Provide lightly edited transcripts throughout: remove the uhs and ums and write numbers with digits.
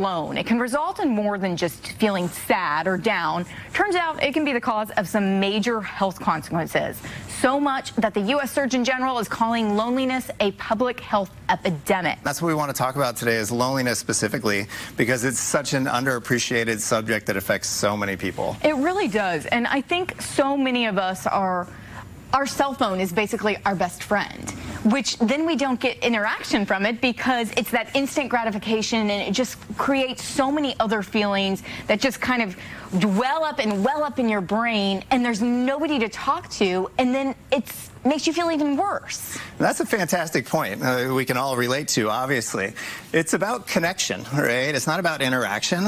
alone, it can result in more than just feeling sad or down. Turns out it can be the cause of some major health consequences. So much that the U.S. Surgeon General is calling loneliness a public health epidemic. That's what we want to talk about today, is loneliness specifically, because it's such an underappreciated subject that affects so many people. It really does. And I think so many of us our cell phone is basically our best friend, which then we don't get interaction from it because it's that instant gratification, and it just creates so many other feelings that just kind of well up in your brain, and there's nobody to talk to, and then it makes you feel even worse. That's a fantastic point we can all relate to, obviously. It's about connection, right? It's not about interaction.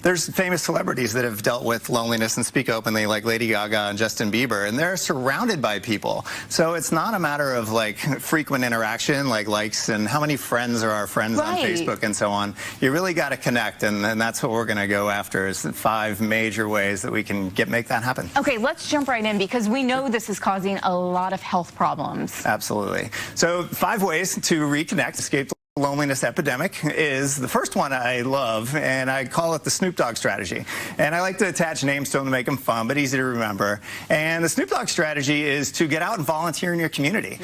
There's famous celebrities that have dealt with loneliness and speak openly, like Lady Gaga and Justin Bieber, and they're surrounded by people. So it's not a matter of like frequent interaction, like likes and how many friends are our friends on Facebook and so on. You really got to connect, and that's what we're going to go after, is 5 major ways that we can make that happen. Okay, let's jump right in, because we know this is causing a lot of health problems. Absolutely. So 5 ways to reconnect, escape the loneliness epidemic is the first one I love, and I call it the Snoop Dogg strategy. And I like to attach names to them to make them fun but easy to remember. And the Snoop Dogg strategy is to get out and volunteer in your community.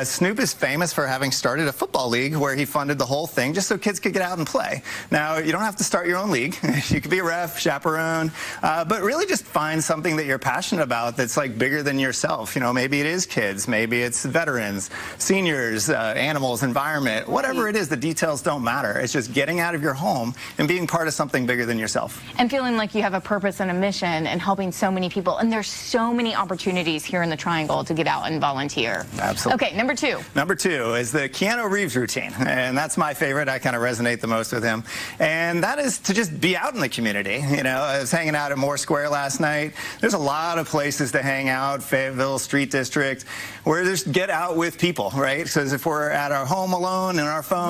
Snoop is famous for having started a football league where he funded the whole thing just so kids could get out and play. Now, you don't have to start your own league. You could be a ref, chaperone, but really just find something that you're passionate about that's like bigger than yourself. You know, maybe it is kids, maybe it's veterans, seniors, animals, environment, whatever it is. The details don't matter. It's just getting out of your home and being part of something bigger than yourself. And feeling like you have a purpose and a mission and helping so many people. And there's so many opportunities here in the Triangle to get out and volunteer. Absolutely. Okay, number 2. Number 2 is the Keanu Reeves routine. And that's my favorite. I kind of resonate the most with him. And that is to just be out in the community. You know, I was hanging out at Moore Square last night. There's a lot of places to hang out, Fayetteville, Street District, where just get out with people, right? Because if we're at our home alone in our phone,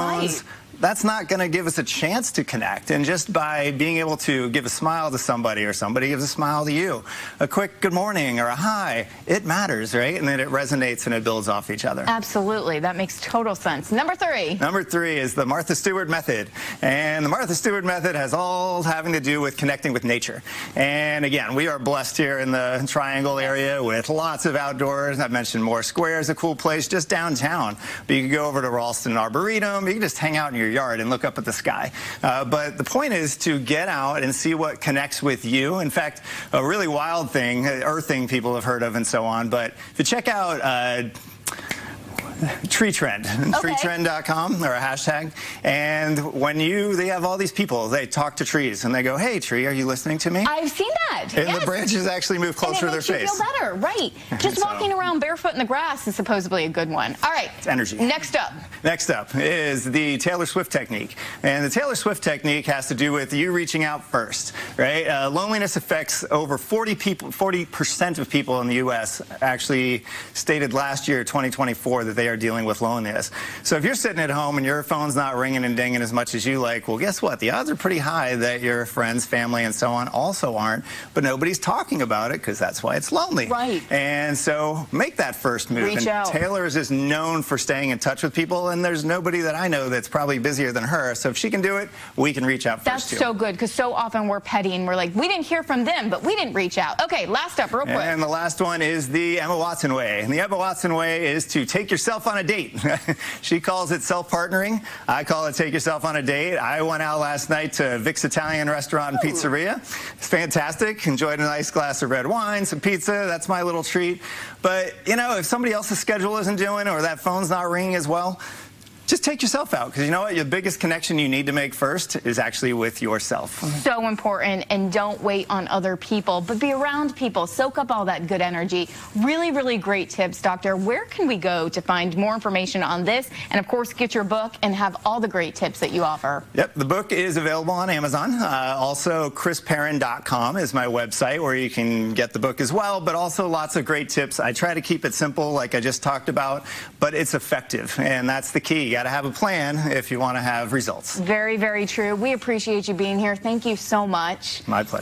that's not going to give us a chance to connect. And just by being able to give a smile to somebody, or somebody gives a smile to you, a quick good morning or a hi, it matters, right? And then it resonates and it builds off each other. Absolutely. That makes total sense. Number 3. Number 3 is the Martha Stewart method. And the Martha Stewart method has all having to do with connecting with nature. And again, we are blessed here in the Triangle area with lots of outdoors. I've mentioned Moore Square is a cool place just downtown. But you can go over to Ralston Arboretum. You can just hang out in your yard and look up at the sky. But the point is to get out and see what connects with you. In fact, a really wild thing, earthing people have heard of and so on, but if you check out Tree Trend, treetrend.com, or a hashtag, and when they have all these people, they talk to trees and they go, "Hey tree, are you listening to me?" I've seen that. And the branches actually move closer to their face. You feel better, right? Just walking around barefoot in the grass is supposedly a good one. All right. It's energy. Next up. Next up is the Taylor Swift technique. And the Taylor Swift technique has to do with you reaching out first, right? Loneliness affects over 40% of people in the U.S. actually stated last year, 2024, that they are dealing with loneliness. So if you're sitting at home and your phone's not ringing and dinging as much as you like, well, guess what? The odds are pretty high that your friends, family, and so on also aren't, but nobody's talking about it because that's why it's lonely. Right. And so make that first move. Reach out. Taylor's is known for staying in touch with people, and there's nobody that I know that's probably busier than her. So if she can do it, we can reach out first too. That's so good, because so often we're petty and we're like, we didn't hear from them, but we didn't reach out. Okay, last up, real quick. And the last one is the Emma Watson way. And the Emma Watson way is to take yourself on a date. She calls it self-partnering. I call it take yourself on a date. I went out last night to Vic's Italian Restaurant and Pizzeria. It's fantastic. Enjoyed a nice glass of red wine, some pizza. That's my little treat. But, you know, if somebody else's schedule isn't doing, or that phone's not ringing as well, just take yourself out, because you know what? Your biggest connection you need to make first is actually with yourself. So important, and don't wait on other people, but be around people. Soak up all that good energy. Really, really great tips, Doctor. Where can we go to find more information on this? And of course, get your book and have all the great tips that you offer. Yep, the book is available on Amazon. Also, chrisperron.com is my website where you can get the book as well, but also lots of great tips. I try to keep it simple, like I just talked about, but it's effective, and that's the key. You got to have a plan if you want to have results. Very, very true. We appreciate you being here. Thank you so much. My pleasure.